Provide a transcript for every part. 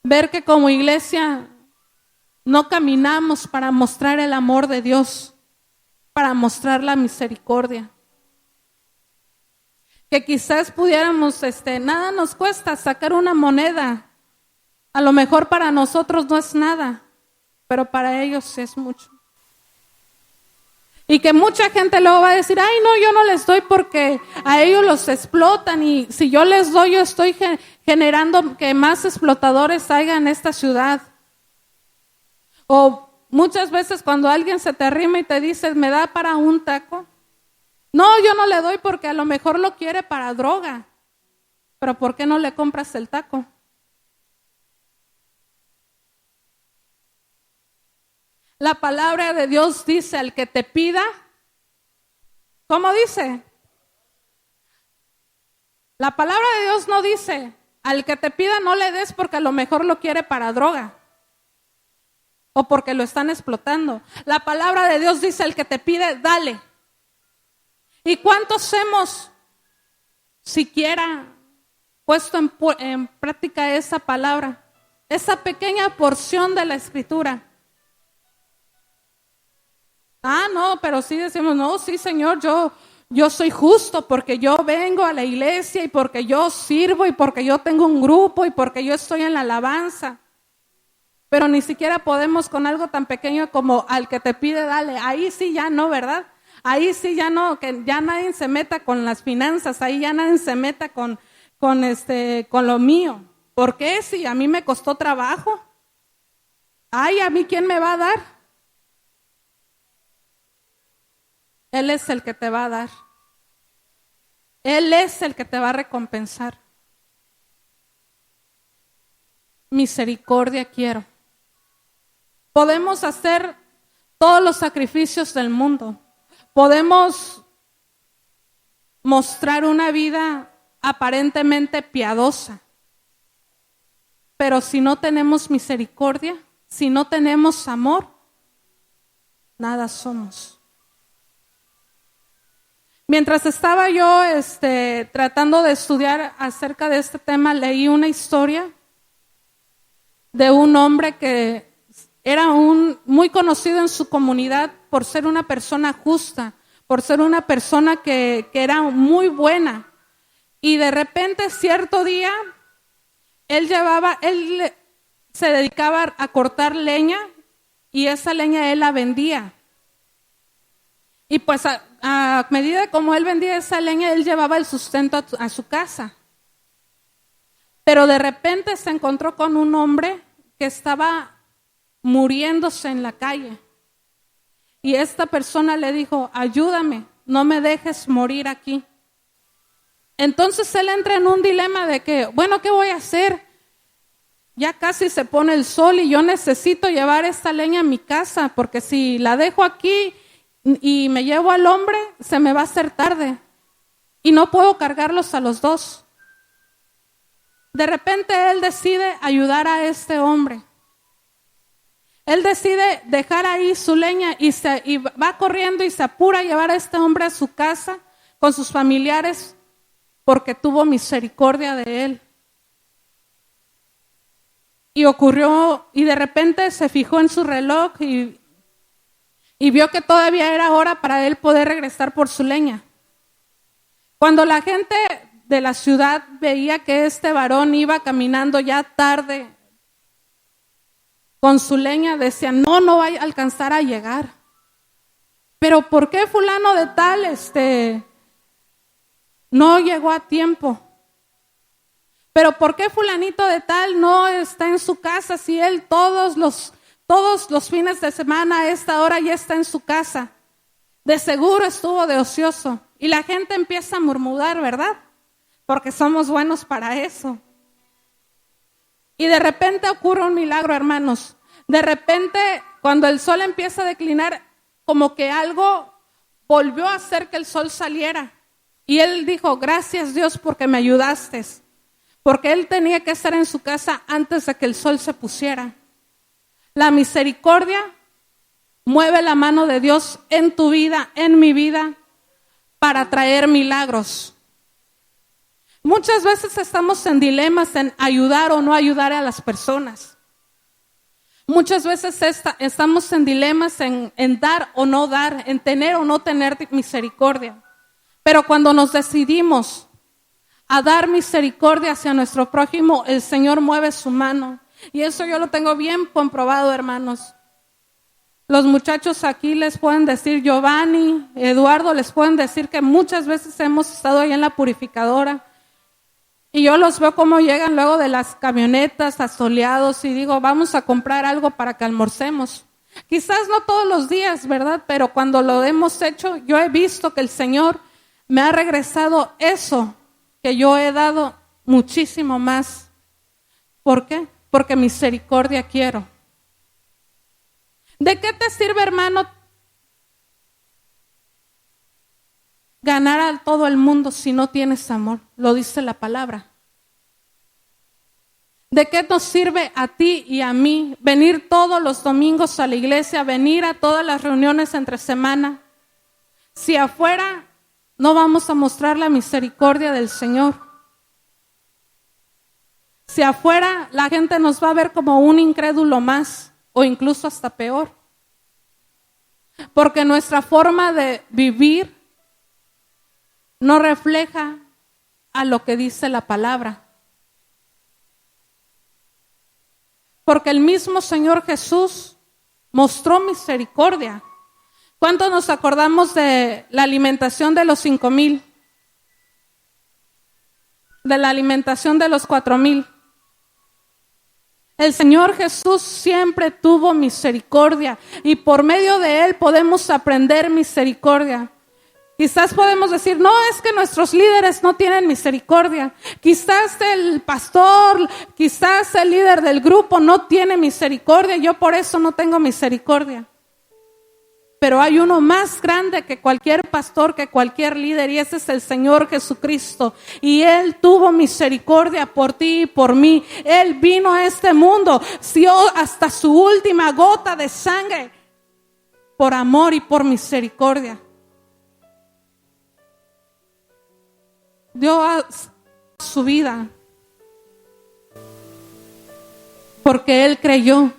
ver que como iglesia no caminamos para mostrar el amor de Dios, para mostrar la misericordia. Que quizás pudiéramos, nada nos cuesta sacar una moneda. A lo mejor para nosotros no es nada, pero para ellos es mucho. Y que mucha gente luego va a decir, ay no, yo no les doy porque a ellos los explotan y si yo les doy, yo estoy generando que más explotadores haya en esta ciudad. O muchas veces cuando alguien se te arrima y te dice, ¿me da para un taco? No, yo no le doy porque a lo mejor lo quiere para droga. Pero ¿por qué no le compras el taco? La palabra de Dios dice, al que te pida, ¿cómo dice? La palabra de Dios no dice, al que te pida no le des porque a lo mejor lo quiere para droga o porque lo están explotando. La palabra de Dios dice, al que te pide, dale. ¿Y cuántos hemos siquiera puesto en práctica esa palabra? Esa pequeña porción de la Escritura. Ah, no, pero sí decimos, no, sí, Señor, yo soy justo porque yo vengo a la iglesia y porque yo sirvo y porque yo tengo un grupo y porque yo estoy en la alabanza. Pero ni siquiera podemos con algo tan pequeño como al que te pide, dale. Ahí sí ya no, ¿verdad? Ahí sí ya no, que ya nadie se meta con las finanzas, ahí ya nadie se meta con lo mío. ¿Por qué? Si a mí me costó trabajo. Ay, ¿a mí quién me va a dar? Él es el que te va a dar. Él es el que te va a recompensar. Misericordia quiero. Podemos hacer todos los sacrificios del mundo. Podemos mostrar una vida aparentemente piadosa. Pero si no tenemos misericordia, si no tenemos amor, nada somos. Mientras estaba yo tratando de estudiar acerca de este tema, leí una historia de un hombre que era muy conocido en su comunidad por ser una persona justa, por ser una persona que era muy buena. Y de repente, cierto día, él se dedicaba a cortar leña y esa leña él la vendía. Y pues a medida como él vendía esa leña, él llevaba el sustento a su casa. Pero de repente se encontró con un hombre que estaba muriéndose en la calle. Y esta persona le dijo, ayúdame, no me dejes morir aquí. Entonces él entra en un dilema de que, bueno, ¿qué voy a hacer? Ya casi se pone el sol y yo necesito llevar esta leña a mi casa, porque si la dejo aquí y me llevo al hombre, se me va a hacer tarde y no puedo cargarlos a los dos. De repente él decide ayudar a este hombre. Él decide dejar ahí su leña y va corriendo y se apura a llevar a este hombre a su casa con sus familiares porque tuvo misericordia de él. Y de repente se fijó en su reloj y vio que todavía era hora para él poder regresar por su leña. Cuando la gente de la ciudad veía que este varón iba caminando ya tarde con su leña, decían, no va a alcanzar a llegar. Pero ¿por qué fulano de tal no llegó a tiempo? Pero ¿por qué fulanito de tal no está en su casa si él todos los fines de semana a esta hora ya está en su casa? De seguro estuvo de ocioso. Y la gente empieza a murmurar, ¿verdad? Porque somos buenos para eso. Y de repente ocurre un milagro, hermanos. De repente, cuando el sol empieza a declinar, como que algo volvió a hacer que el sol saliera. Y él dijo, gracias Dios porque me ayudaste. Porque él tenía que estar en su casa antes de que el sol se pusiera. La misericordia mueve la mano de Dios en tu vida, en mi vida, para traer milagros. Muchas veces estamos en dilemas en ayudar o no ayudar a las personas. Muchas veces estamos en dilemas en dar o no dar, en tener o no tener misericordia. Pero cuando nos decidimos a dar misericordia hacia nuestro prójimo, el Señor mueve su mano. Y eso yo lo tengo bien comprobado, hermanos. Los muchachos aquí les pueden decir, Giovanni, Eduardo, les pueden decir que muchas veces hemos estado ahí en la purificadora. Y yo los veo cómo llegan luego de las camionetas asoleados y digo, vamos a comprar algo para que almorcemos. Quizás no todos los días, ¿verdad? Pero cuando lo hemos hecho, yo he visto que el Señor me ha regresado eso que yo he dado muchísimo más. ¿Por qué? Porque misericordia quiero. ¿De qué te sirve, hermano, ganar a todo el mundo si no tienes amor? Lo dice la palabra. ¿De qué nos sirve a ti y a mí venir todos los domingos a la iglesia, venir a todas las reuniones entre semana, si afuera no vamos a mostrar la misericordia del Señor? Si afuera la gente nos va a ver como un incrédulo más o incluso hasta peor. Porque nuestra forma de vivir no refleja a lo que dice la palabra. Porque el mismo Señor Jesús mostró misericordia. ¿Cuánto nos acordamos de la alimentación de los 5,000? De la alimentación de los 4,000. El Señor Jesús siempre tuvo misericordia y por medio de Él podemos aprender misericordia. Quizás podemos decir, no, es que nuestros líderes no tienen misericordia. Quizás el pastor, quizás el líder del grupo no tiene misericordia. Yo por eso no tengo misericordia. Pero hay uno más grande que cualquier pastor, que cualquier líder, y ese es el Señor Jesucristo. Y Él tuvo misericordia por ti y por mí. Él vino a este mundo, dio hasta su última gota de sangre por amor y por misericordia. Dio su vida porque Él creyó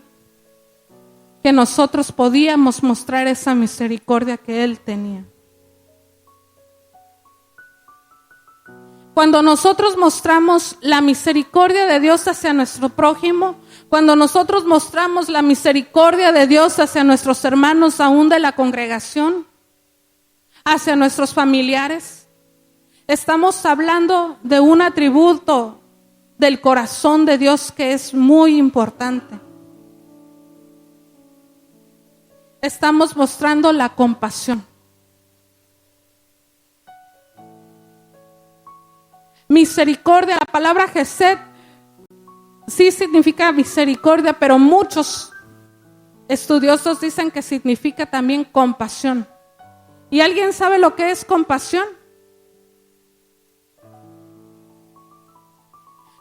que nosotros podíamos mostrar esa misericordia que Él tenía. Cuando nosotros mostramos la misericordia de Dios hacia nuestro prójimo, cuando nosotros mostramos la misericordia de Dios hacia nuestros hermanos aún de la congregación, hacia nuestros familiares, estamos hablando de un atributo del corazón de Dios que es muy importante. Estamos mostrando la compasión. Misericordia, la palabra Gesed sí significa misericordia, pero muchos estudiosos dicen que significa también compasión. ¿Y alguien sabe lo que es compasión?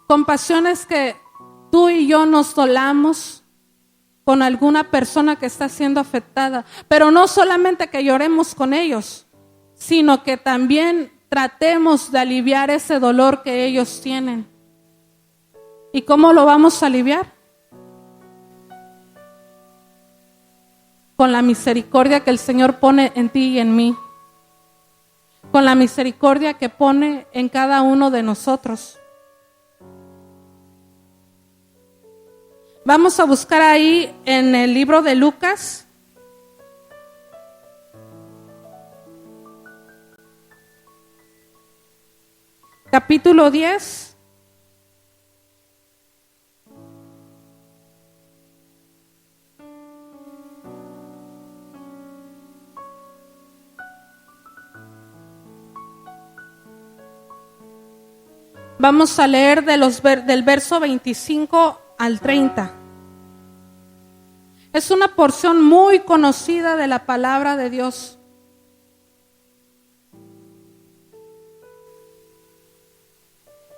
Compasión es que tú y yo nos dolamos con alguna persona que está siendo afectada, pero no solamente que lloremos con ellos, sino que también tratemos de aliviar ese dolor que ellos tienen. ¿Y cómo lo vamos a aliviar? Con la misericordia que el Señor pone en ti y en mí, con la misericordia que pone en cada uno de nosotros. Vamos a buscar ahí en el libro de Lucas. Capítulo 10. Vamos a leer del verso 25 al 30. Es una porción muy conocida de la palabra de Dios.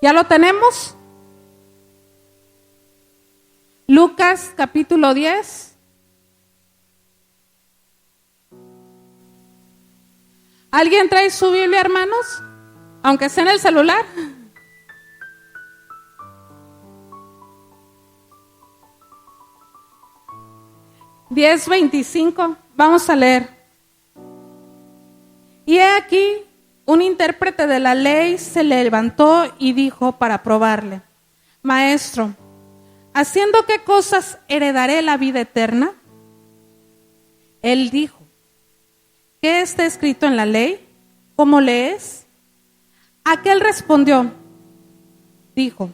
¿Ya lo tenemos? Lucas capítulo 10. ¿Alguien trae su Biblia, hermanos? Aunque sea en el celular. 10:25, vamos a leer. Y he aquí, un intérprete de la ley se levantó y dijo para probarle: Maestro, ¿haciendo qué cosas heredaré la vida eterna? Él dijo: ¿qué está escrito en la ley? ¿Cómo lees? Aquel respondió, dijo: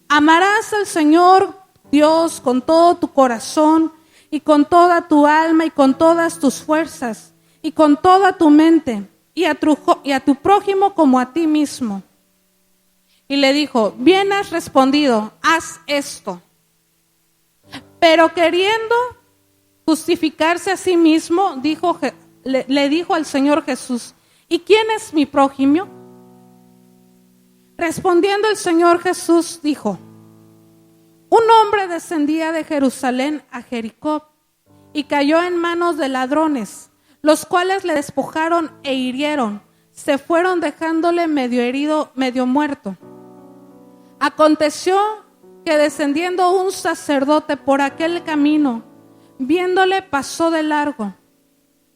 amarás al Señor Dios con todo tu corazón y con toda tu alma y con todas tus fuerzas y con toda tu mente y a tu prójimo como a ti mismo. Y le dijo: bien has respondido, haz esto. Pero queriendo justificarse a sí mismo, le dijo al Señor Jesús: ¿y quién es mi prójimo? Respondiendo el Señor Jesús dijo: un hombre descendía de Jerusalén a Jericó y cayó en manos de ladrones, los cuales le despojaron e hirieron. Se fueron dejándole medio herido, medio muerto. Aconteció que descendiendo un sacerdote por aquel camino, viéndole pasó de largo.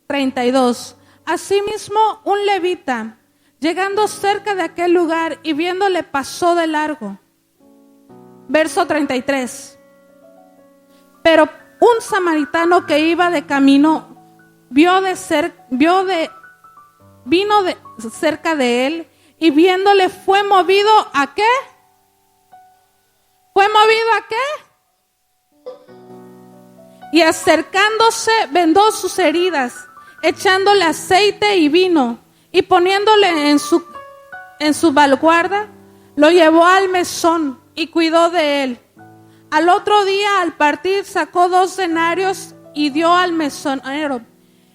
32. Asimismo un levita, llegando cerca de aquel lugar y viéndole pasó de largo. Verso 33. Pero un samaritano que iba de camino vino de cerca de él y viéndole fue movido ¿a qué? ¿Fue movido a qué? Y acercándose vendó sus heridas, echándole aceite y vino, y poniéndole en su balguarda, lo llevó al mesón y cuidó de él. Al otro día, al partir, sacó 2 denarios y dio al mesonero,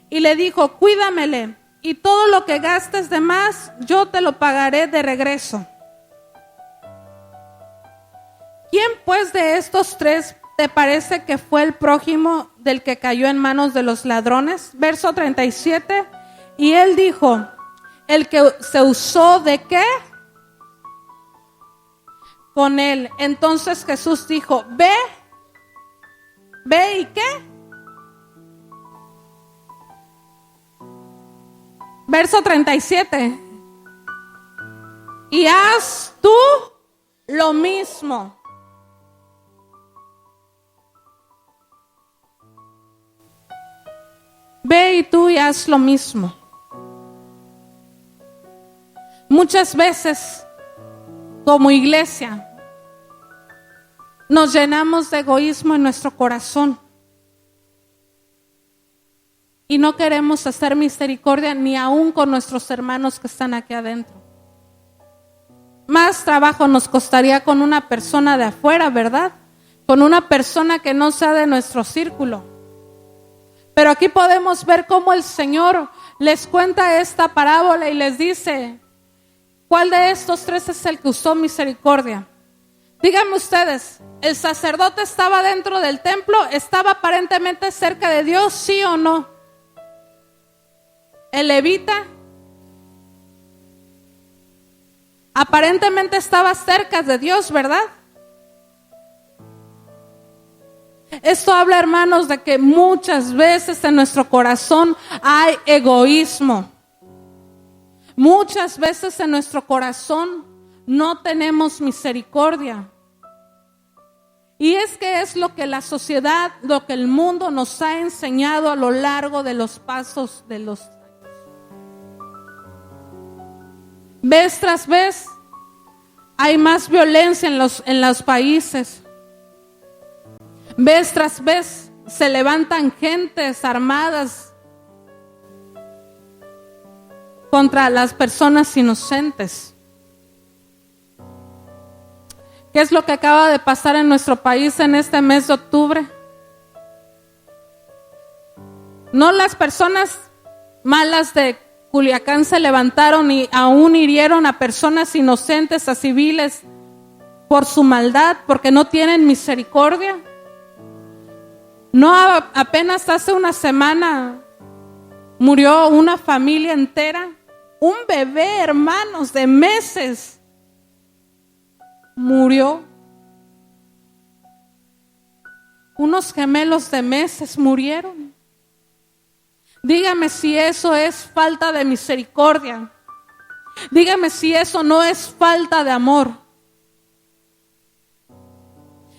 y le dijo: cuídamele, y todo lo que gastes de más, yo te lo pagaré de regreso. ¿Quién pues de estos 3 te parece que fue el prójimo del que cayó en manos de los ladrones? Verso 37. Y él dijo: el que se usó ¿de qué? Con él. Entonces Jesús dijo: ve ¿y qué? Verso 37. Y haz tú lo mismo. Ve y tú y haz lo mismo. Muchas veces, como iglesia, nos llenamos de egoísmo en nuestro corazón y no queremos hacer misericordia ni aún con nuestros hermanos que están aquí adentro. Más trabajo nos costaría con una persona de afuera, ¿verdad? Con una persona que no sea de nuestro círculo. Pero aquí podemos ver cómo el Señor les cuenta esta parábola y les dice: ¿cuál de estos 3 es el que usó misericordia? Díganme ustedes, ¿el sacerdote estaba dentro del templo? ¿Estaba aparentemente cerca de Dios, sí o no? ¿El levita? Aparentemente estaba cerca de Dios, ¿verdad? Esto habla, hermanos, de que muchas veces en nuestro corazón hay egoísmo. Muchas veces en nuestro corazón no tenemos misericordia. Y es que es lo que la sociedad, lo que el mundo nos ha enseñado a lo largo de los pasos de los años. Vez tras vez hay más violencia en los países. Vez tras vez se levantan gentes armadas contra las personas inocentes. ¿Qué es lo que acaba de pasar en nuestro país en este mes de octubre? No, las personas malas de Culiacán se levantaron y aún hirieron a personas inocentes, a civiles, por su maldad, porque no tienen misericordia. No, apenas hace una semana murió una familia entera, un bebé, hermanos, de meses, murió. Unos gemelos de meses murieron. Dígame si eso es falta de misericordia. Dígame si eso no es falta de amor.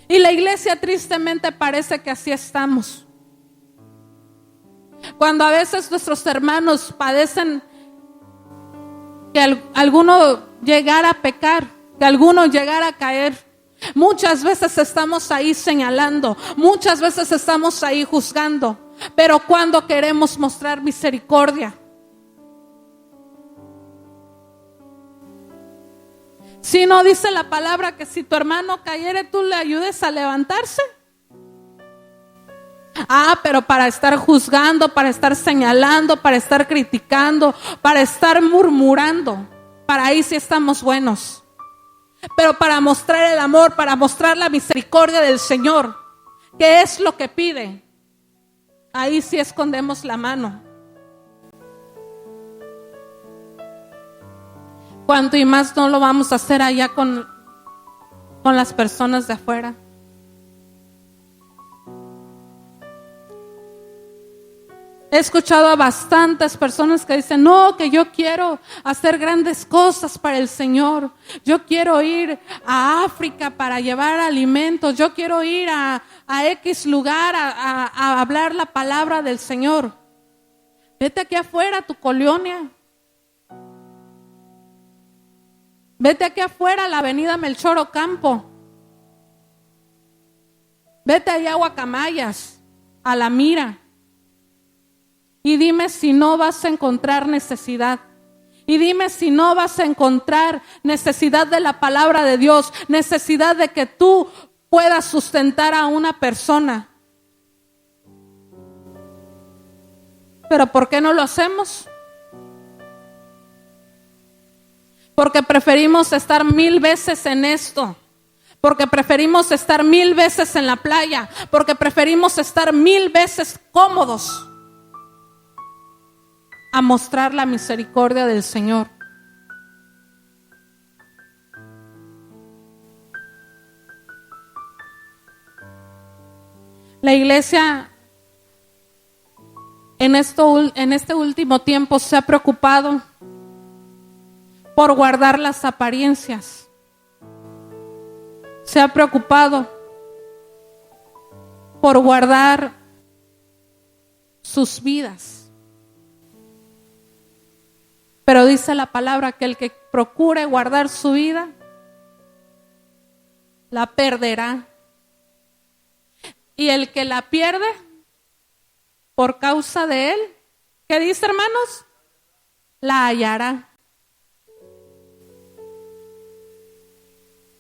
Y la iglesia tristemente parece que así estamos. Cuando a veces nuestros hermanos padecen que alguno llegara a pecar, que alguno llegara a caer, muchas veces estamos ahí señalando, muchas veces estamos ahí juzgando, pero cuando queremos mostrar misericordia, si no dice la palabra que si tu hermano cayere tú le ayudes a levantarse. Pero para estar juzgando, para estar señalando, para estar criticando, para estar murmurando, para ahí sí estamos buenos. Pero para mostrar el amor, para mostrar la misericordia del Señor, que es lo que pide, ahí sí escondemos la mano. Cuanto y más no lo vamos a hacer allá con las personas de afuera. He escuchado a bastantes personas que dicen, no, que yo quiero hacer grandes cosas para el Señor. Yo quiero ir a África para llevar alimentos. Yo quiero ir a X lugar a hablar la palabra del Señor. Vete aquí afuera a tu colonia. Vete aquí afuera a la avenida Melchor Ocampo. Vete allá a Guacamayas, a La Mira. Y dime si no vas a encontrar necesidad. Y dime si no vas a encontrar necesidad de la palabra de Dios, necesidad de que tú puedas sustentar a una persona. Pero ¿por qué no lo hacemos? Porque preferimos estar 1000 veces en esto. Porque preferimos estar 1000 veces en la playa. Porque preferimos estar 1000 veces cómodos a mostrar la misericordia del Señor. La iglesia en este último tiempo se ha preocupado por guardar las apariencias. Se ha preocupado por guardar sus vidas. Pero dice la palabra que el que procure guardar su vida, la perderá. Y el que la pierde por causa de él, ¿qué dice, hermanos? La hallará.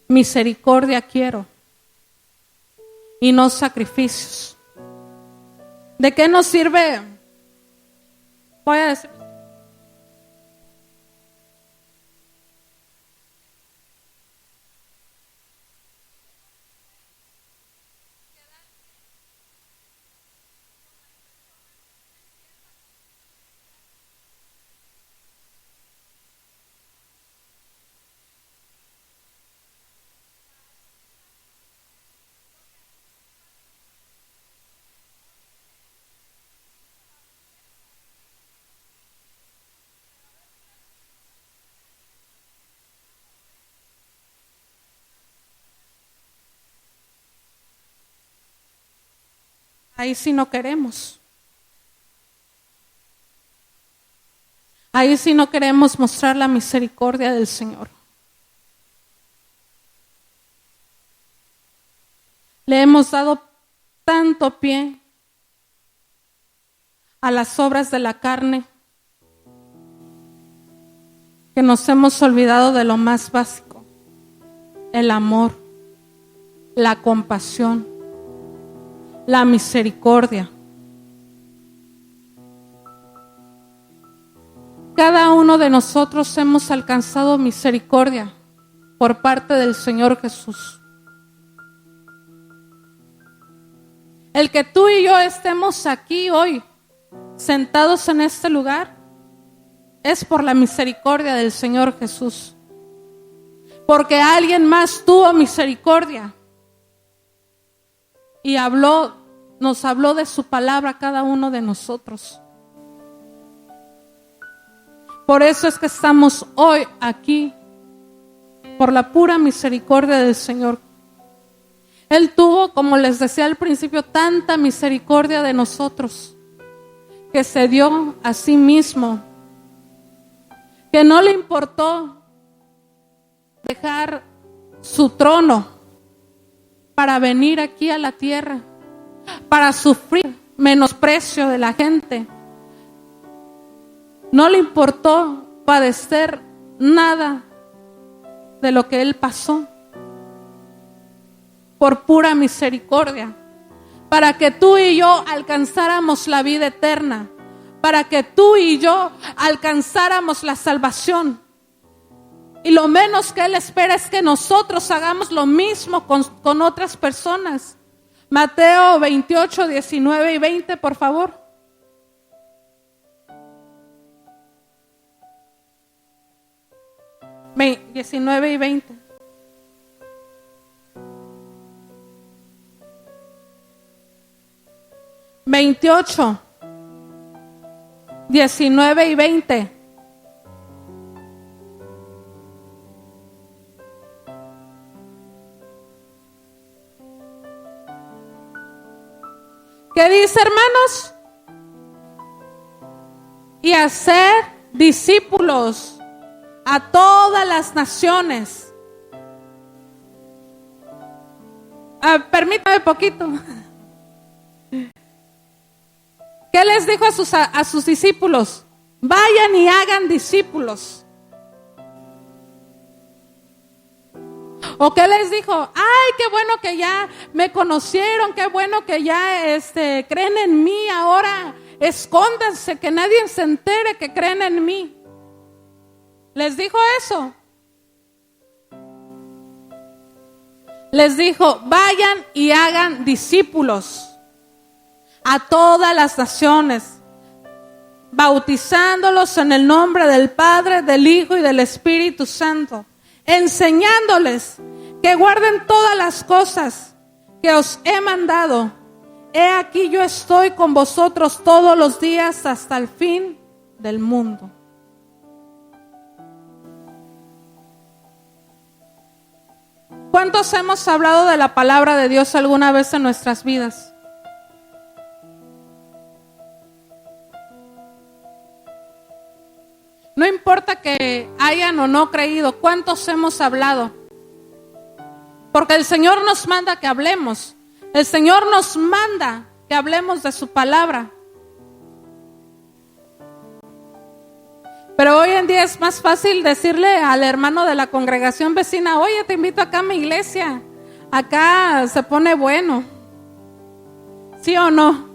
Misericordia quiero y no sacrificios. ¿De qué nos sirve? Voy a decir. Ahí sí no queremos. Ahí sí no queremos mostrar la misericordia del Señor. Le hemos dado tanto pie a las obras de la carne que nos hemos olvidado de lo más básico: el amor, la compasión, la misericordia. Cada uno de nosotros hemos alcanzado misericordia por parte del Señor Jesús. El que tú y yo estemos aquí hoy, sentados en este lugar, es por la misericordia del Señor Jesús. Porque alguien más tuvo misericordia y nos habló de su palabra a cada uno de nosotros. Por eso es que estamos hoy aquí, por la pura misericordia del Señor. Él tuvo, como les decía al principio, tanta misericordia de nosotros, que se dio a sí mismo, que no le importó dejar su trono para venir aquí a la tierra, para sufrir menosprecio de la gente. No le importó padecer nada de lo que Él pasó, por pura misericordia, para que tú y yo alcanzáramos la vida eterna, para que tú y yo alcanzáramos la salvación. Y lo menos que Él espera es que nosotros hagamos lo mismo con otras personas. Mateo 28, 19 y 20, por favor. 19 y 20. Veintiocho, 19 y 20. ¿Qué dice, hermanos? Y hacer discípulos a todas las naciones. Permítame poquito. ¿Qué les dijo a sus discípulos? Vayan y hagan discípulos. ¿O qué les dijo? Ay, qué bueno que ya me conocieron, qué bueno que ya creen en mí, ahora escóndanse, que nadie se entere que creen en mí. ¿Les dijo eso? Les dijo, vayan y hagan discípulos a todas las naciones, bautizándolos en el nombre del Padre, del Hijo y del Espíritu Santo, enseñándoles que guarden todas las cosas que os he mandado. He aquí yo estoy con vosotros todos los días hasta el fin del mundo. ¿Cuántos hemos hablado de la palabra de Dios alguna vez en nuestras vidas? No importa que hayan o no creído, ¿cuántos hemos hablado? Porque el Señor nos manda que hablemos. El Señor nos manda que hablemos de su palabra. Pero hoy en día es más fácil decirle al hermano de la congregación vecina, oye, te invito acá a mi iglesia. Acá se pone bueno. ¿Sí o no?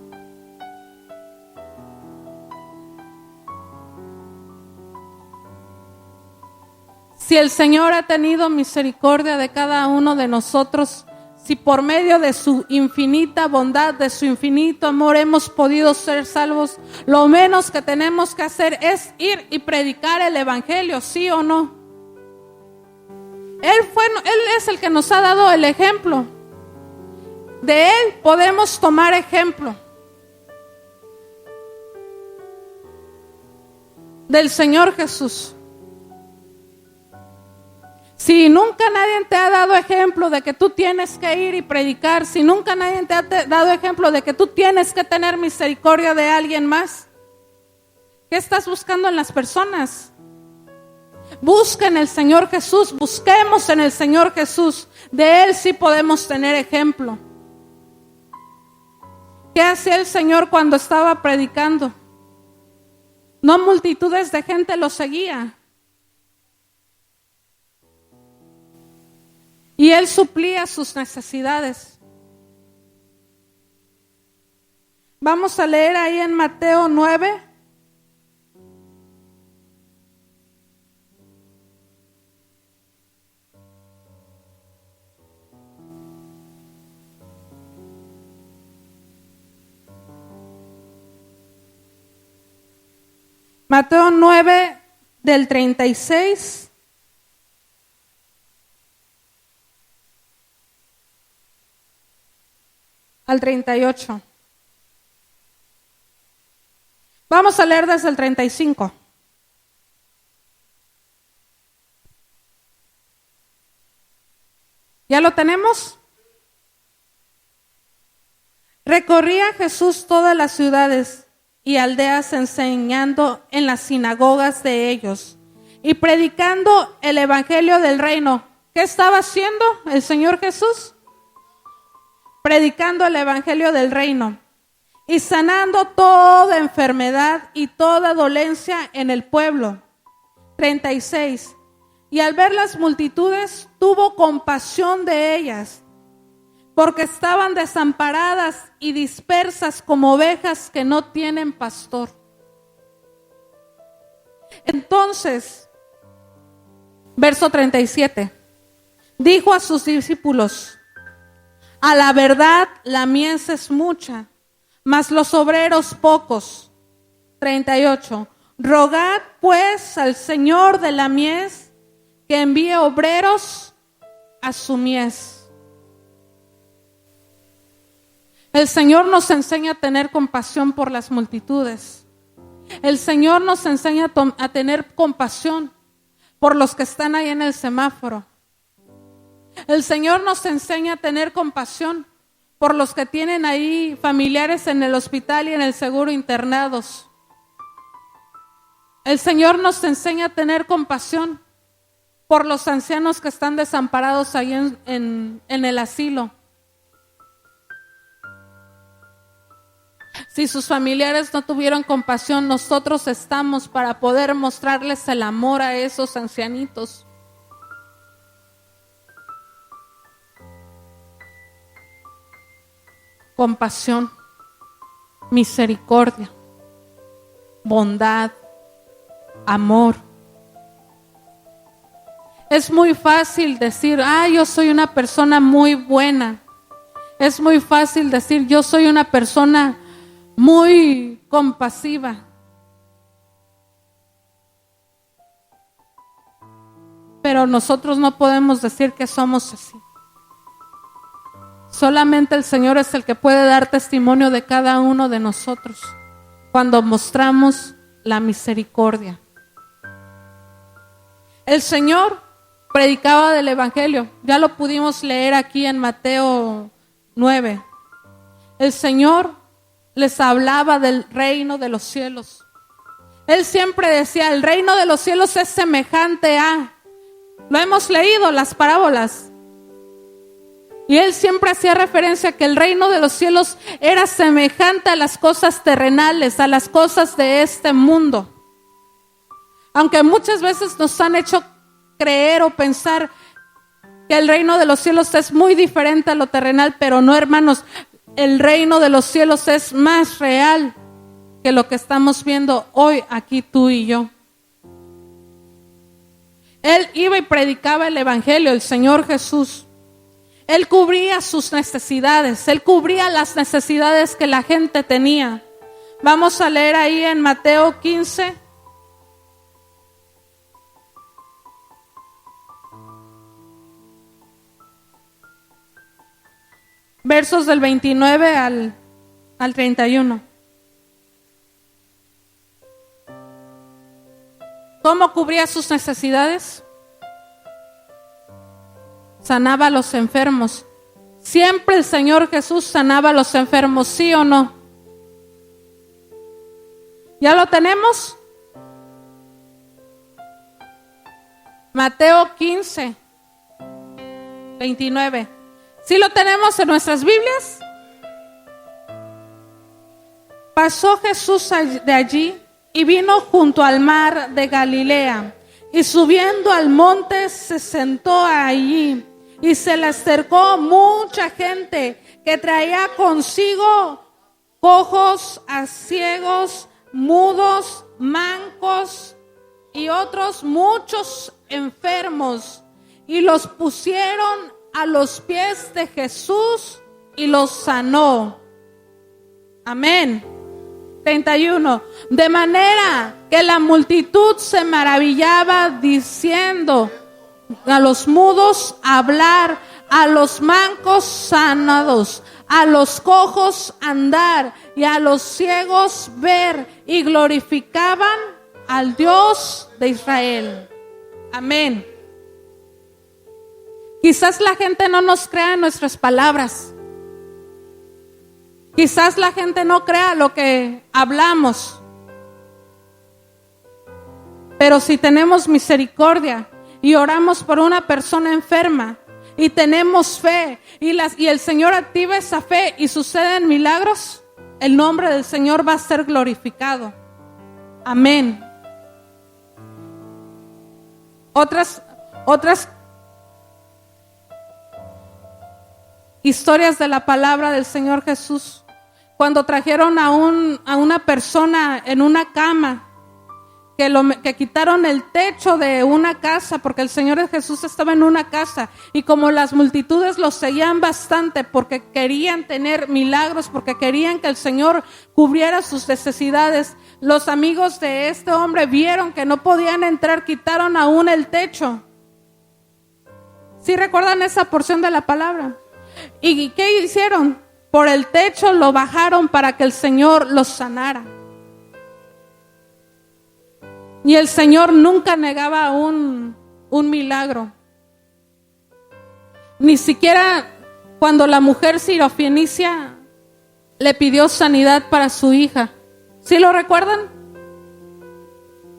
Si el Señor ha tenido misericordia de cada uno de nosotros, si por medio de su infinita bondad, de su infinito amor hemos podido ser salvos, lo menos que tenemos que hacer es ir y predicar el evangelio, ¿sí o no? Él es el que nos ha dado el ejemplo. De Él podemos tomar ejemplo. Del Señor Jesús. Si nunca nadie te ha dado ejemplo de que tú tienes que ir y predicar, si nunca nadie te ha dado ejemplo de que tú tienes que tener misericordia de alguien más, ¿qué estás buscando en las personas? Busca en el Señor Jesús, busquemos en el Señor Jesús. De Él sí podemos tener ejemplo. ¿Qué hacía el Señor cuando estaba predicando? No multitudes de gente lo seguía. Y Él suplía sus necesidades. Vamos a leer ahí en Mateo 9. Mateo 9 del 36 al 38. Vamos a leer desde el 35. ¿Ya lo tenemos? Recorría Jesús todas las ciudades y aldeas enseñando en las sinagogas de ellos y predicando el evangelio del reino. ¿Qué estaba haciendo el Señor Jesús? Predicando el evangelio del reino y sanando toda enfermedad y toda dolencia en el pueblo. 36. Y al ver las multitudes, tuvo compasión de ellas, porque estaban desamparadas y dispersas como ovejas que no tienen pastor. Entonces, verso 37, dijo a sus discípulos: a la verdad la mies es mucha, mas los obreros pocos. 38, rogad pues al Señor de la mies que envíe obreros a su mies. El Señor nos enseña a tener compasión por las multitudes. El Señor nos enseña a tener compasión por los que están ahí en el semáforo. El Señor nos enseña a tener compasión por los que tienen ahí familiares en el hospital y en el seguro internados. El Señor nos enseña a tener compasión por los ancianos que están desamparados ahí en el asilo. Si sus familiares no tuvieron compasión, nosotros estamos para poder mostrarles el amor a esos ancianitos. Compasión, misericordia, bondad, amor. Es muy fácil decir, yo soy una persona muy buena. Es muy fácil decir, yo soy una persona muy compasiva. Pero nosotros no podemos decir que somos así. Solamente el Señor es el que puede dar testimonio de cada uno de nosotros cuando mostramos la misericordia. El Señor predicaba del Evangelio. Ya lo pudimos leer aquí en Mateo 9. El Señor les hablaba del reino de los cielos. Él siempre decía, el reino de los cielos es semejante a... Lo hemos leído, las parábolas. Y él siempre hacía referencia a que el reino de los cielos era semejante a las cosas terrenales, a las cosas de este mundo. Aunque muchas veces nos han hecho creer o pensar que el reino de los cielos es muy diferente a lo terrenal, pero no, hermanos. El reino de los cielos es más real que lo que estamos viendo hoy aquí tú y yo. Él iba y predicaba el evangelio, el Señor Jesús. Él cubría sus necesidades, Él cubría las necesidades que la gente tenía. Vamos a leer ahí en Mateo 15. Versos del 29 al 31. ¿Cómo cubría sus necesidades? Sanaba a los enfermos. Siempre el Señor Jesús sanaba a los enfermos, ¿sí o no? ¿Ya lo tenemos? Mateo 15, 29. ¿Sí lo tenemos en nuestras Biblias? Pasó Jesús de allí y vino junto al mar de Galilea, y subiendo al monte se sentó allí, y se le acercó mucha gente que traía consigo cojos, ciegos, mudos, mancos y otros muchos enfermos, y los pusieron a los pies de Jesús y los sanó. Amén. 31. De manera que la multitud se maravillaba diciendo, a los mudos hablar, a los mancos sanados, a los cojos andar y a los ciegos ver, y glorificaban al Dios de Israel. Amén. Quizás la gente no nos crea en nuestras palabras. Quizás la gente no crea lo que hablamos. Pero si tenemos misericordia y oramos por una persona enferma y tenemos fe y el Señor activa esa fe y suceden milagros, el nombre del Señor va a ser glorificado. Amén. Otras historias de la palabra del Señor Jesús. Cuando trajeron a una persona en una cama, que quitaron el techo de una casa, porque el Señor Jesús estaba en una casa, y como las multitudes lo seguían bastante porque querían tener milagros, porque querían que el Señor cubriera sus necesidades, los amigos de este hombre vieron que no podían entrar, quitaron aún el techo. ¿Sí recuerdan esa porción de la palabra? ¿Y qué hicieron? Por el techo lo bajaron para que el Señor los sanara. Y el Señor nunca negaba un milagro. Ni siquiera cuando la mujer sirofenicia le pidió sanidad para su hija. ¿Sí lo recuerdan?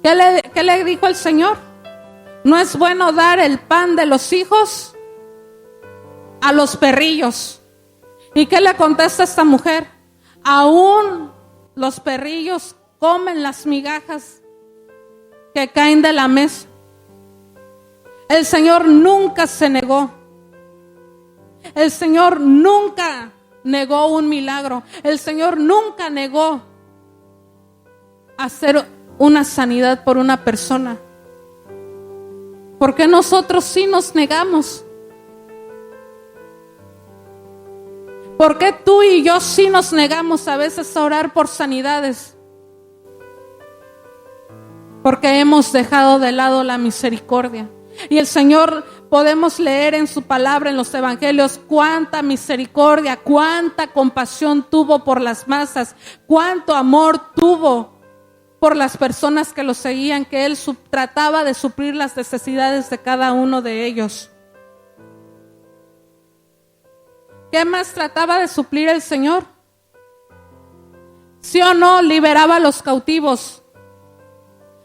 ¿Qué le dijo el Señor? No es bueno dar el pan de los hijos a los perrillos. ¿Y qué le contesta esta mujer? Aún los perrillos comen las migajas que caen de la mesa. El Señor nunca se negó. El Señor nunca negó un milagro. El Señor nunca negó hacer una sanidad por una persona. ¿Por qué nosotros sí nos negamos? ¿Por qué tú y yo sí nos negamos a veces a orar por sanidades? Porque hemos dejado de lado la misericordia. Y el Señor, podemos leer en su palabra, en los evangelios, cuánta misericordia, cuánta compasión tuvo por las masas, cuánto amor tuvo por las personas que lo seguían, que Él trataba de suplir las necesidades de cada uno de ellos. ¿Qué más trataba de suplir el Señor? ¿Sí o no liberaba a los cautivos?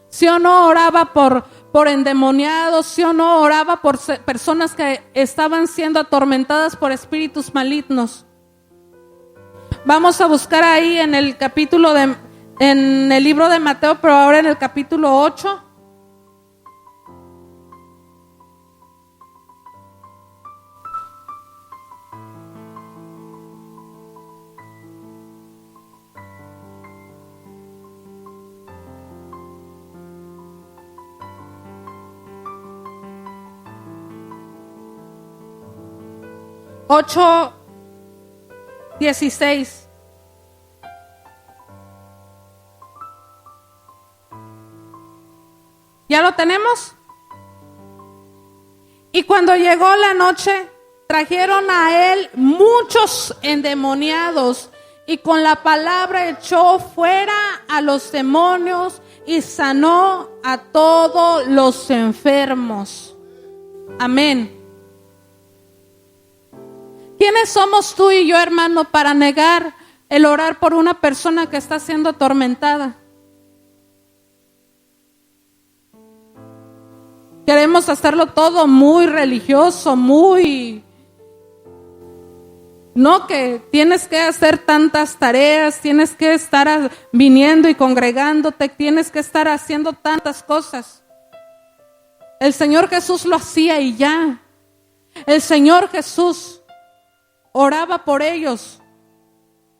¿Sí o no oraba por endemoniados? ¿Sí o no oraba por personas que estaban siendo atormentadas por espíritus malignos? Vamos a buscar ahí en el libro de Mateo, pero ahora en el capítulo 8. Ocho 16. ¿Ya lo tenemos? Y cuando llegó la noche, trajeron a él muchos endemoniados, y con la palabra echó fuera a los demonios y sanó a todos los enfermos. Amén. ¿Quiénes somos tú y yo, hermano, para negar el orar por una persona que está siendo atormentada? Queremos hacerlo todo muy religioso, no, que tienes que hacer tantas tareas, tienes que estar viniendo y congregándote, tienes que estar haciendo tantas cosas. El Señor Jesús lo hacía y ya. El Señor Jesús oraba por ellos.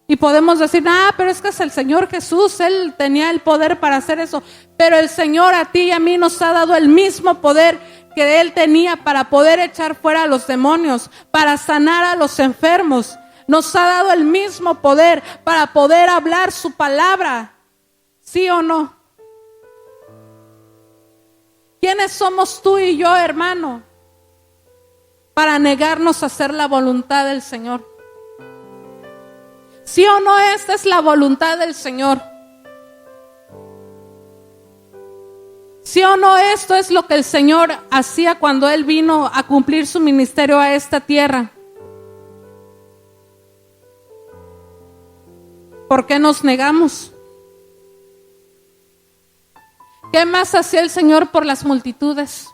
Y podemos decir, pero es que es el Señor Jesús, Él tenía el poder para hacer eso. Pero el Señor a ti y a mí nos ha dado el mismo poder que Él tenía para poder echar fuera a los demonios, para sanar a los enfermos. Nos ha dado el mismo poder para poder hablar su palabra. ¿Sí o no? ¿Quiénes somos tú y yo, hermano, para negarnos a hacer la voluntad del Señor? ¿Sí o no? Esta es la voluntad del Señor. ¿Sí o no? Esto es lo que el Señor hacía cuando Él vino a cumplir su ministerio a esta tierra. ¿Por qué nos negamos? ¿Qué más hacía el Señor por las multitudes?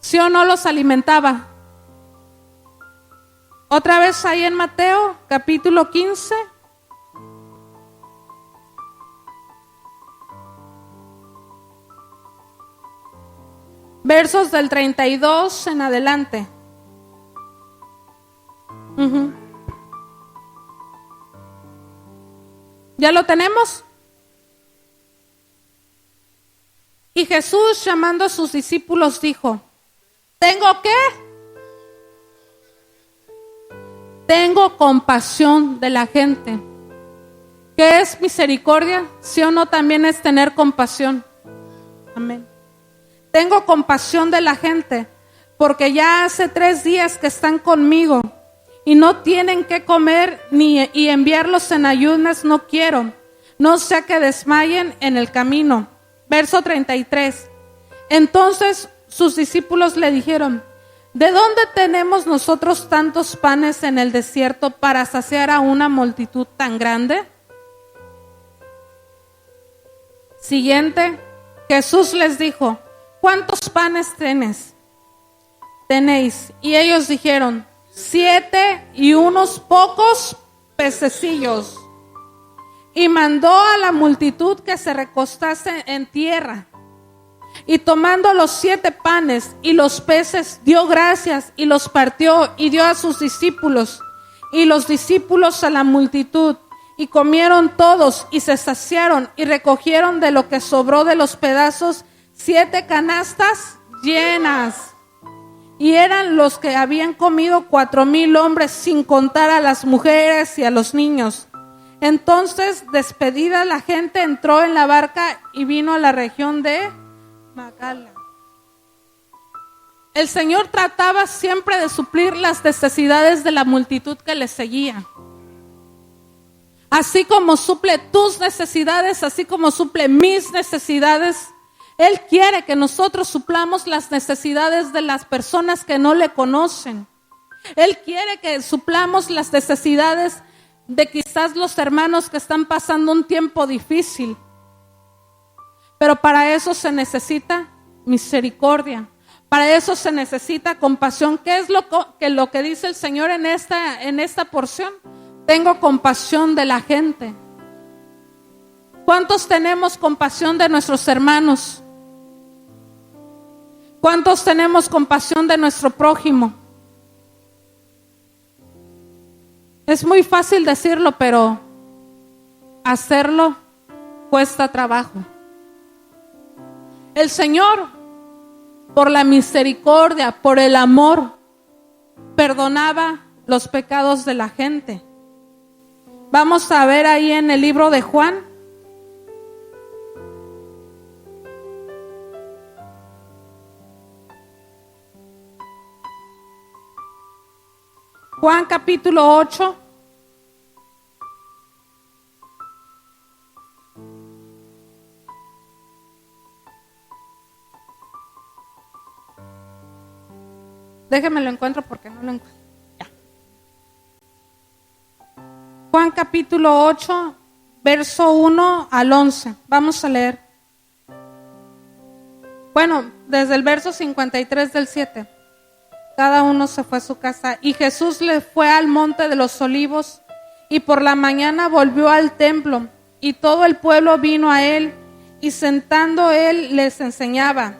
¿Sí o no los alimentaba? Otra vez ahí en Mateo, capítulo 15. Versos del 32 en adelante. ¿Ya lo tenemos? Y Jesús, llamando a sus discípulos, dijo: ¿Tengo qué? Tengo compasión de la gente. ¿Qué es misericordia? ¿Sí o no también es tener compasión? Amén. Tengo compasión de la gente, porque ya hace 3 días que están conmigo y no tienen qué comer, y enviarlos en ayunas no quiero, no sea que desmayen en el camino. Verso 33. Entonces sus discípulos le dijeron: ¿de dónde tenemos nosotros tantos panes en el desierto para saciar a una multitud tan grande? Siguiente, Jesús les dijo: ¿cuántos panes tenéis? Y ellos dijeron: 7 y unos pocos pececillos. Y mandó a la multitud que se recostase en tierra. Y tomando los 7 panes y los peces, dio gracias y los partió y dio a sus discípulos. Y los discípulos a la multitud. Y comieron todos y se saciaron y recogieron de lo que sobró de los pedazos 7 canastas llenas. Y eran los que habían comido 4,000 hombres, sin contar a las mujeres y a los niños. Entonces, despedida la gente, entró en la barca y vino a la región de Magdala. El Señor trataba siempre de suplir las necesidades de la multitud que le seguía. Así como suple tus necesidades, así como suple mis necesidades, Él quiere que nosotros suplamos las necesidades de las personas que no le conocen. Él quiere que suplamos las necesidades de quizás los hermanos que están pasando un tiempo difícil. Pero para eso se necesita misericordia. Para eso se necesita compasión. ¿Qué es lo que dice el Señor en esta porción? Tengo compasión de la gente. ¿Cuántos tenemos compasión de nuestros hermanos? ¿Cuántos tenemos compasión de nuestro prójimo? Es muy fácil decirlo, pero hacerlo cuesta trabajo. El Señor, por la misericordia, por el amor, perdonaba los pecados de la gente. Vamos a ver ahí en el libro de Juan. Juan capítulo 8. Déjeme lo encuentro porque no lo encuentro. Ya. Juan capítulo 8, verso 1 al 11. Vamos a leer. Bueno, desde el verso 53 del 7. Cada uno se fue a su casa. Y Jesús le fue al monte de los olivos, y por la mañana volvió al templo, y todo el pueblo vino a él, y sentando él les enseñaba.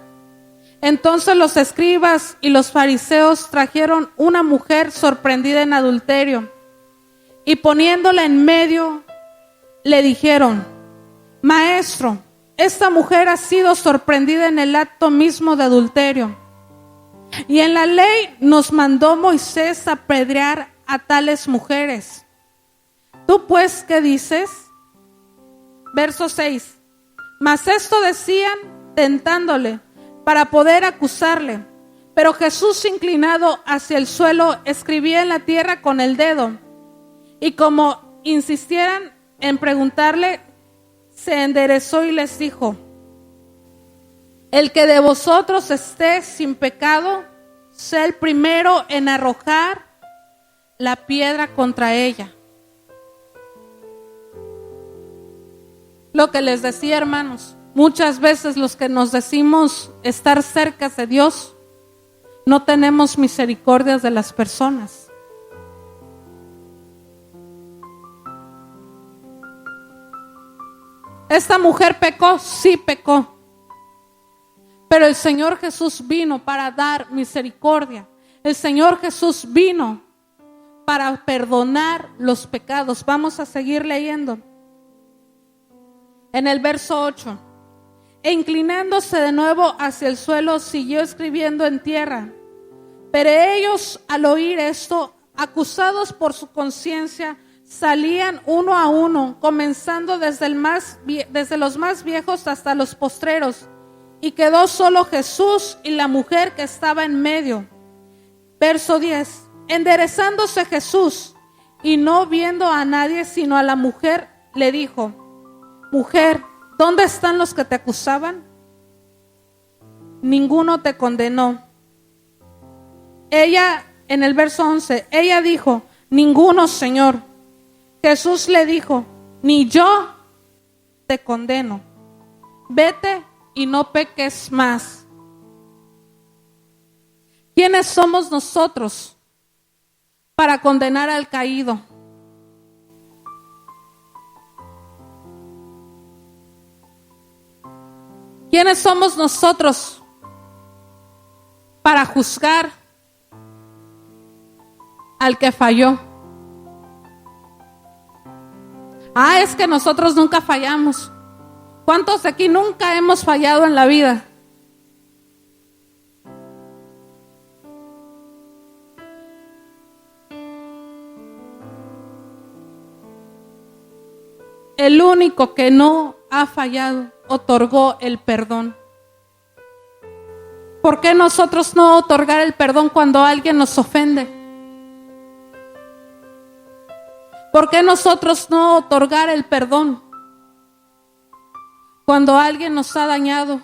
Entonces los escribas y los fariseos trajeron una mujer sorprendida en adulterio, y poniéndola en medio, le dijeron: Maestro, esta mujer ha sido sorprendida en el acto mismo de adulterio. Y en la ley nos mandó Moisés apedrear a tales mujeres. ¿Tú pues qué dices? Verso 6. Mas esto decían tentándole para poder acusarle. Pero Jesús, inclinado hacia el suelo, escribía en la tierra con el dedo. Y como insistieran en preguntarle, se enderezó y les dijo: El que de vosotros esté sin pecado, sea el primero en arrojar la piedra contra ella. Lo que les decía, hermanos, muchas veces los que nos decimos estar cerca de Dios, no tenemos misericordias de las personas. Esta mujer pecó, sí pecó. Pero el Señor Jesús vino para dar misericordia. El Señor Jesús vino para perdonar los pecados. Vamos a seguir leyendo. En el verso 8. E inclinándose de nuevo hacia el suelo, siguió escribiendo en tierra. Pero ellos, al oír esto, acusados por su conciencia, salían uno a uno, comenzando desde los más viejos hasta los postreros. Y quedó solo Jesús y la mujer que estaba en medio. Verso 10. Enderezándose Jesús y no viendo a nadie sino a la mujer, le dijo: Mujer, ¿dónde están los que te acusaban? Ninguno te condenó. Ella, en el verso 11, ella dijo: Ninguno, Señor. Jesús le dijo: Ni yo te condeno. Vete y no peques más. ¿Quiénes somos nosotros para condenar al caído? ¿Quiénes somos nosotros para juzgar al que falló? Es que nosotros nunca fallamos. ¿Cuántos de aquí nunca hemos fallado en la vida? El único que no ha fallado otorgó el perdón. ¿Por qué nosotros no otorgar el perdón cuando alguien nos ofende? ¿Por qué nosotros no otorgar el perdón cuando alguien nos ha dañado?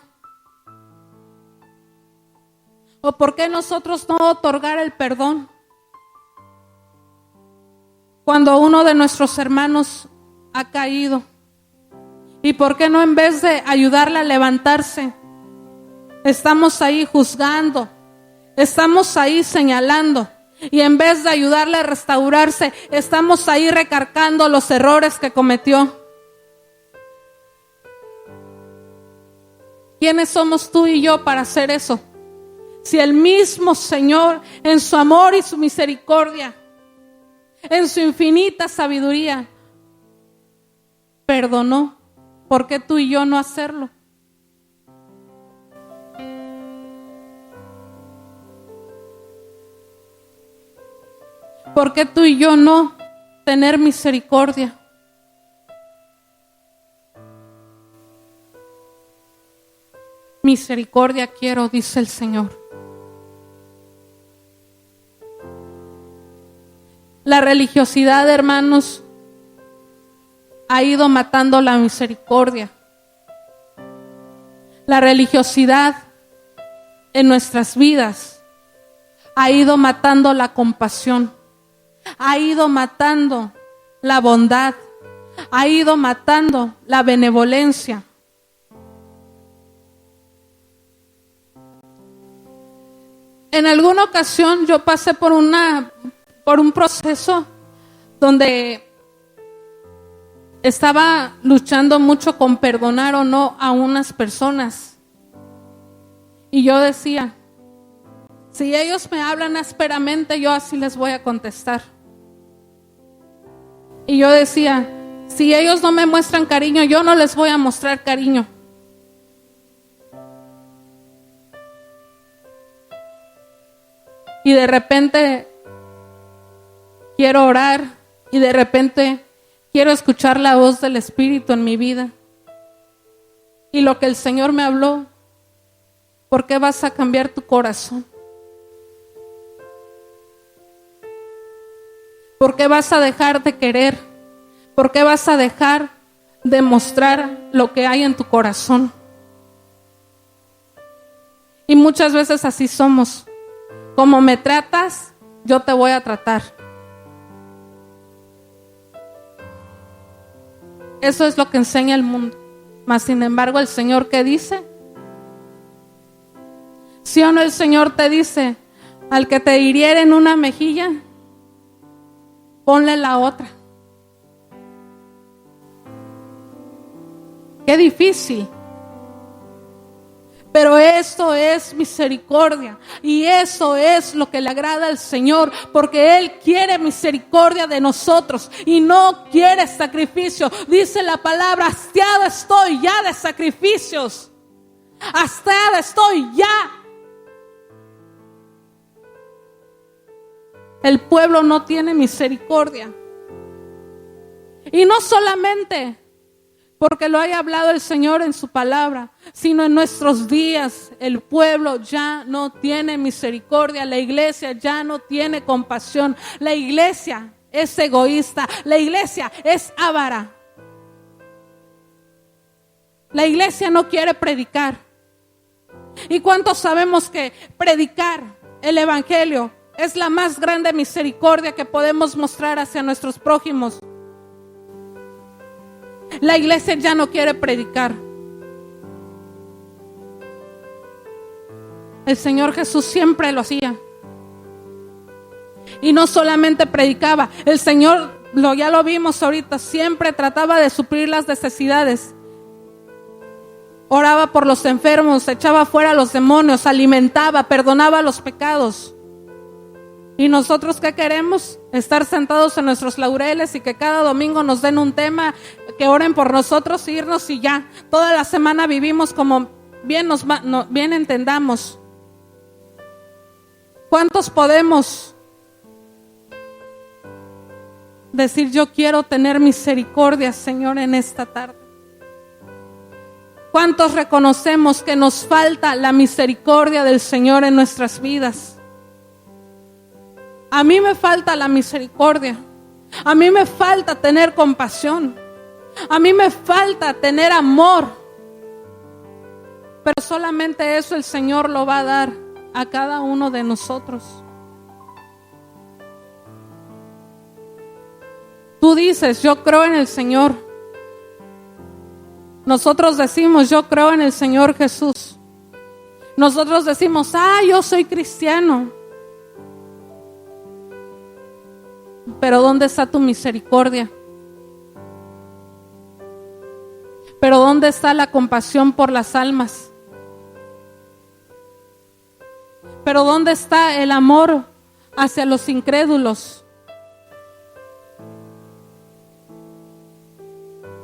¿O por qué nosotros no otorgar el perdón cuando uno de nuestros hermanos ha caído? ¿Y por qué no, en vez de ayudarle a levantarse, estamos ahí juzgando, estamos ahí señalando? Y en vez de ayudarle a restaurarse, estamos ahí recargando los errores que cometió. ¿Quiénes somos tú y yo para hacer eso? Si el mismo Señor, en su amor y su misericordia, en su infinita sabiduría, perdonó, ¿por qué tú y yo no hacerlo? ¿Por qué tú y yo no tener misericordia? Misericordia quiero, dice el Señor. La religiosidad, hermanos, ha ido matando la misericordia. La religiosidad en nuestras vidas ha ido matando la compasión, ha ido matando la bondad, ha ido matando la benevolencia. En alguna ocasión yo pasé por un proceso donde estaba luchando mucho con perdonar o no a unas personas. Y yo decía, si ellos me hablan ásperamente, yo así les voy a contestar. Y yo decía, si ellos no me muestran cariño, yo no les voy a mostrar cariño. Y de repente quiero orar y de repente quiero escuchar la voz del Espíritu en mi vida. Y lo que el Señor me habló, ¿por qué vas a cambiar tu corazón? ¿Por qué vas a dejar de querer? ¿Por qué vas a dejar de mostrar lo que hay en tu corazón? Y muchas veces así somos. Como me tratas, yo te voy a tratar. Eso es lo que enseña el mundo. Mas sin embargo, el Señor, ¿qué dice? ¿Sí o no el Señor te dice, al que te hiriere en una mejilla, ponle la otra? Qué difícil. Pero esto es misericordia. Y eso es lo que le agrada al Señor. Porque Él quiere misericordia de nosotros. Y no quiere sacrificio. Dice la palabra, hastiada estoy ya de sacrificios. Hastiada estoy ya. El pueblo no tiene misericordia. Y no solamente porque lo haya hablado el Señor en su palabra, sino en nuestros días el pueblo ya no tiene misericordia, la iglesia ya no tiene compasión, la iglesia es egoísta, la iglesia es avara. La iglesia no quiere predicar. ¿Y cuántos sabemos que predicar el evangelio es la más grande misericordia que podemos mostrar hacia nuestros prójimos? La iglesia ya no quiere predicar. El Señor Jesús siempre lo hacía. Y no solamente predicaba, el Señor, ya lo vimos ahorita, siempre trataba de suplir las necesidades. Oraba por los enfermos, echaba fuera a los demonios, alimentaba, perdonaba los pecados. ¿Y nosotros qué queremos? Estar sentados en nuestros laureles y que cada domingo nos den un tema, que oren por nosotros, irnos y ya. Toda la semana vivimos como bien entendamos. ¿Cuántos podemos decir, yo quiero tener misericordia, Señor, en esta tarde? ¿Cuántos reconocemos que nos falta la misericordia del Señor en nuestras vidas? A mí me falta la misericordia. A mí me falta tener compasión. A mí me falta tener amor. Pero solamente eso el Señor lo va a dar a cada uno de nosotros. Tú dices, yo creo en el Señor. Nosotros decimos, yo creo en el Señor Jesús. Nosotros decimos, yo soy cristiano. Pero ¿dónde está tu misericordia? Pero ¿dónde está la compasión por las almas? Pero ¿dónde está el amor hacia los incrédulos?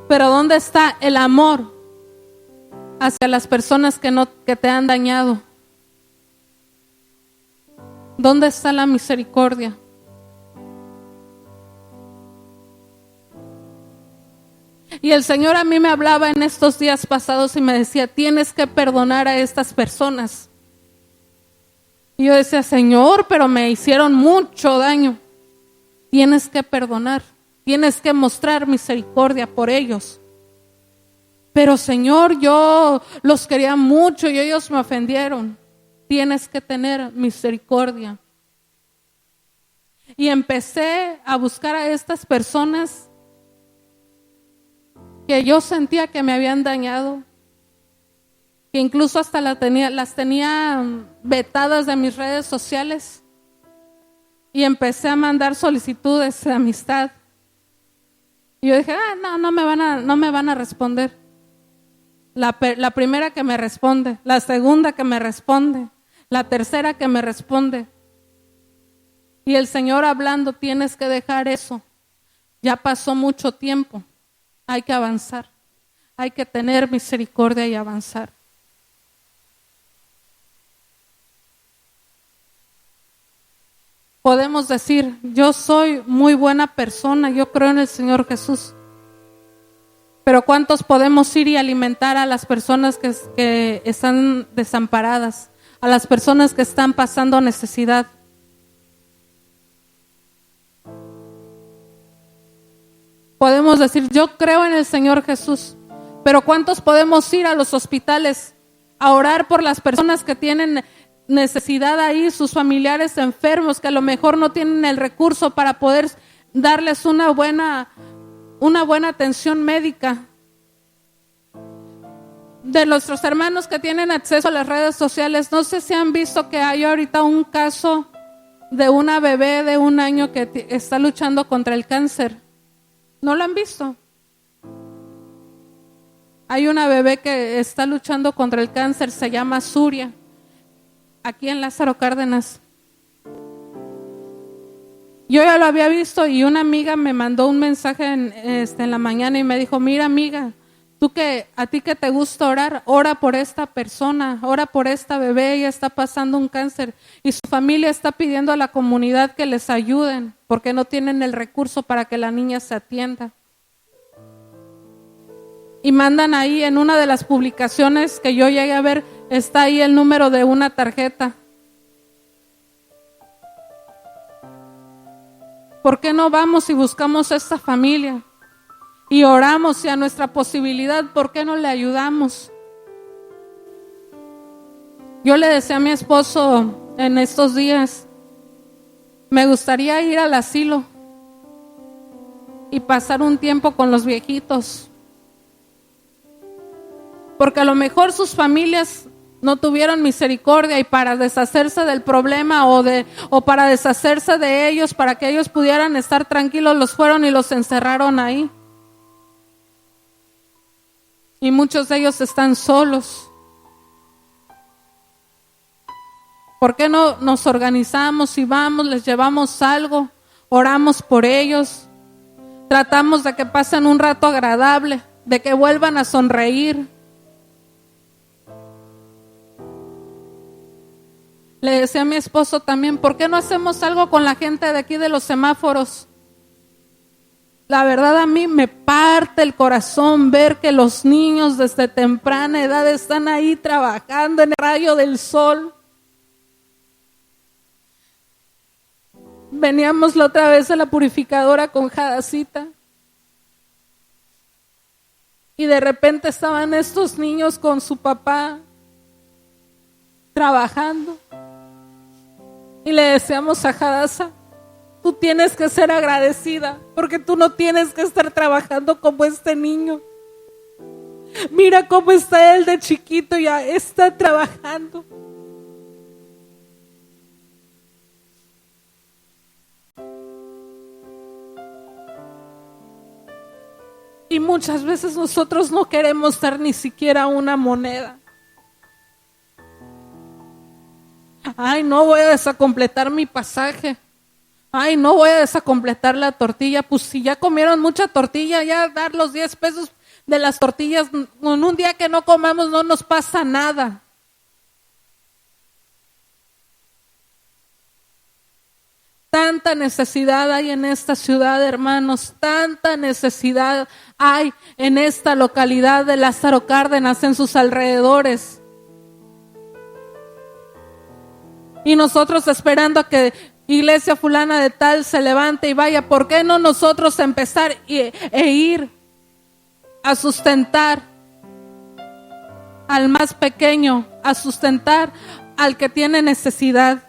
Pero ¿dónde está el amor hacia las personas que te han dañado? ¿Dónde está la misericordia? Y el Señor a mí me hablaba en estos días pasados y me decía, tienes que perdonar a estas personas. Y yo decía, Señor, pero me hicieron mucho daño. Tienes que perdonar, tienes que mostrar misericordia por ellos. Pero Señor, yo los quería mucho y ellos me ofendieron. Tienes que tener misericordia. Y empecé a buscar a estas personas que yo sentía que me habían dañado, que incluso hasta las tenía vetadas de mis redes sociales, y empecé a mandar solicitudes de amistad. Y yo dije, no me van a responder. La primera que me responde, la segunda que me responde, la tercera que me responde. Y el Señor hablando, tienes que dejar eso. Ya pasó mucho tiempo. Hay que avanzar, hay que tener misericordia y avanzar. Podemos decir, yo soy muy buena persona, yo creo en el Señor Jesús. Pero ¿cuántos podemos ir y alimentar a las personas que están desamparadas, a las personas que están pasando necesidad? Podemos decir, yo creo en el Señor Jesús, pero ¿cuántos podemos ir a los hospitales a orar por las personas que tienen necesidad ahí, sus familiares enfermos, que a lo mejor no tienen el recurso para poder darles una buena atención médica. De nuestros hermanos que tienen acceso a las redes sociales, no sé si han visto que hay ahorita un caso de una bebé de 1 año que está luchando contra el cáncer. ¿No lo han visto? Hay una bebé que está luchando contra el cáncer, se llama Suria, aquí en Lázaro Cárdenas. Yo ya lo había visto y una amiga me mandó un mensaje en la mañana y me dijo, mira amiga, a ti que te gusta orar, ora por esta persona, ora por esta bebé, ella está pasando un cáncer y su familia está pidiendo a la comunidad que les ayuden porque no tienen el recurso para que la niña se atienda. Y mandan ahí en una de las publicaciones que yo llegué a ver, está ahí el número de una tarjeta. ¿Por qué no vamos y buscamos a esta familia? Y oramos y a nuestra posibilidad, ¿por qué no le ayudamos? Yo le decía a mi esposo en estos días, me gustaría ir al asilo y pasar un tiempo con los viejitos. Porque a lo mejor sus familias no tuvieron misericordia y para deshacerse del problema o para deshacerse de ellos, para que ellos pudieran estar tranquilos, los fueron y los encerraron ahí. Y muchos de ellos están solos. ¿Por qué no nos organizamos y vamos, les llevamos algo, oramos por ellos, tratamos de que pasen un rato agradable, de que vuelvan a sonreír? Le decía a mi esposo también, ¿por qué no hacemos algo con la gente de aquí de los semáforos? La verdad a mí me parte el corazón ver que los niños desde temprana edad están ahí trabajando en el rayo del sol. Veníamos la otra vez a la purificadora con Jadacita y de repente estaban estos niños con su papá trabajando y le decíamos a Jadaza, tú tienes que ser agradecida porque tú no tienes que estar trabajando como este niño. Mira cómo está él de chiquito, ya está trabajando. Y muchas veces nosotros no queremos dar ni siquiera una moneda. Ay, no voy a desacompletar mi pasaje. Ay, no voy a desacompletar la tortilla. Pues si ya comieron mucha tortilla, ya dar los 10 pesos de las tortillas, en un día que no comamos no nos pasa nada. Tanta necesidad hay en esta ciudad, hermanos, tanta necesidad hay en esta localidad de Lázaro Cárdenas, en sus alrededores. Y nosotros esperando a que iglesia fulana de tal se levante y vaya, ¿por qué no nosotros empezar e ir a sustentar al más pequeño, a sustentar al que tiene necesidad?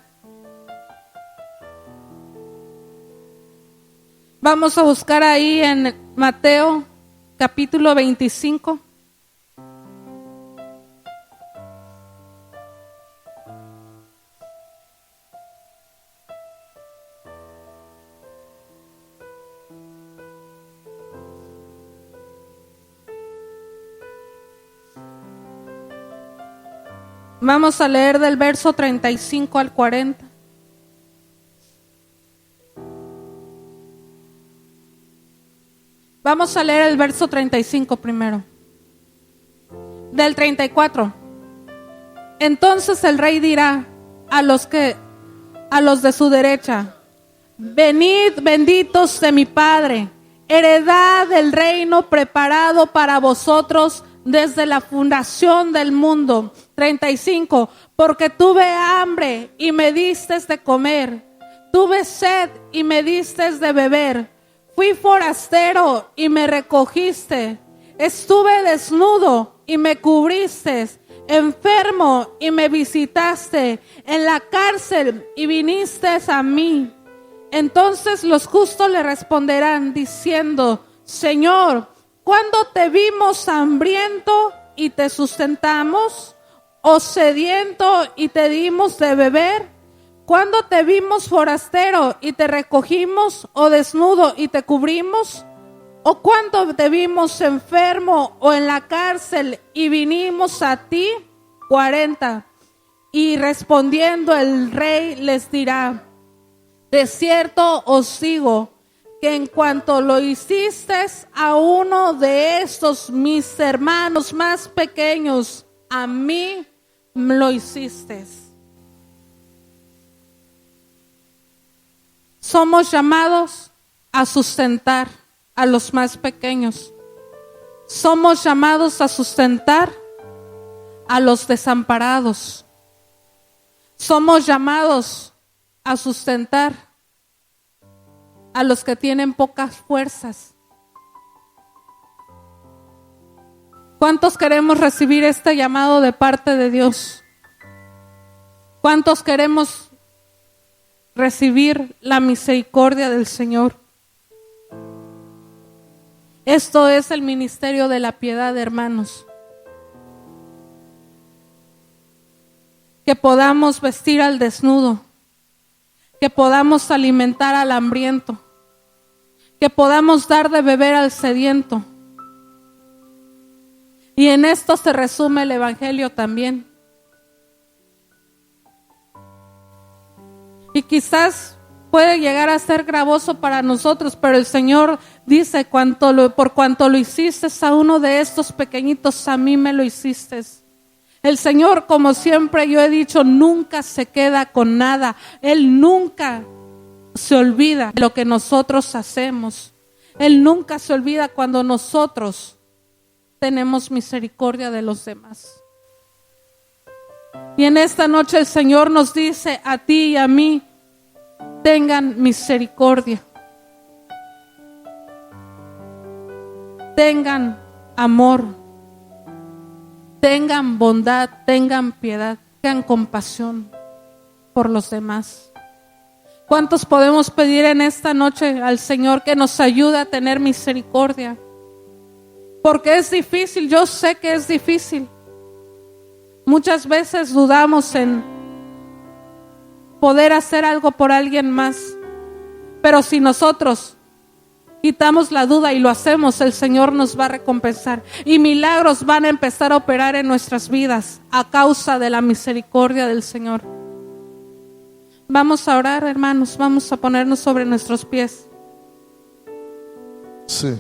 Vamos a buscar ahí en Mateo capítulo 25. Vamos a leer del verso 35 al 40. Vamos a leer el verso 35 primero. Del 34. Entonces el rey dirá a los de su derecha: venid, benditos de mi Padre, heredad del reino preparado para vosotros desde la fundación del mundo. 35. Porque tuve hambre y me distes de comer, tuve sed y me distes de beber. Fui forastero y me recogiste, estuve desnudo y me cubriste, enfermo y me visitaste, en la cárcel y viniste a mí. Entonces los justos le responderán diciendo: Señor, ¿cuándo te vimos hambriento y te sustentamos? ¿O sediento y te dimos de beber? ¿Cuándo te vimos forastero y te recogimos? ¿O desnudo y te cubrimos? ¿O cuándo te vimos enfermo o en la cárcel y vinimos a ti? 40. Y respondiendo el rey les dirá: de cierto os digo que en cuanto lo hiciste a uno de estos mis hermanos más pequeños, a mí lo hiciste. Somos llamados a sustentar a los más pequeños. Somos llamados a sustentar a los desamparados. Somos llamados a sustentar a los que tienen pocas fuerzas. ¿Cuántos queremos recibir este llamado de parte de Dios? ¿Cuántos queremos recibir la misericordia del Señor? Esto es el ministerio de la piedad, hermanos. Que podamos vestir al desnudo, que podamos alimentar al hambriento, que podamos dar de beber al sediento. Y en esto se resume el Evangelio también. Y quizás puede llegar a ser gravoso para nosotros, pero el Señor dice: por cuanto lo hiciste a uno de estos pequeñitos, a mí me lo hiciste. El Señor, como siempre yo he dicho, nunca se queda con nada. Él nunca se olvida de lo que nosotros hacemos. Él nunca se olvida cuando nosotros tenemos misericordia de los demás. Y en esta noche el Señor nos dice a ti y a mí: tengan misericordia, tengan amor, tengan bondad, tengan piedad, tengan compasión por los demás. ¿Cuántos podemos pedir en esta noche al Señor que nos ayude a tener misericordia? Porque es difícil, yo sé que es difícil. Muchas veces dudamos en poder hacer algo por alguien más, pero si nosotros quitamos la duda y lo hacemos, el Señor nos va a recompensar y milagros van a empezar a operar en nuestras vidas a causa de la misericordia del Señor. Vamos a orar, hermanos, vamos a ponernos sobre nuestros pies. Sí.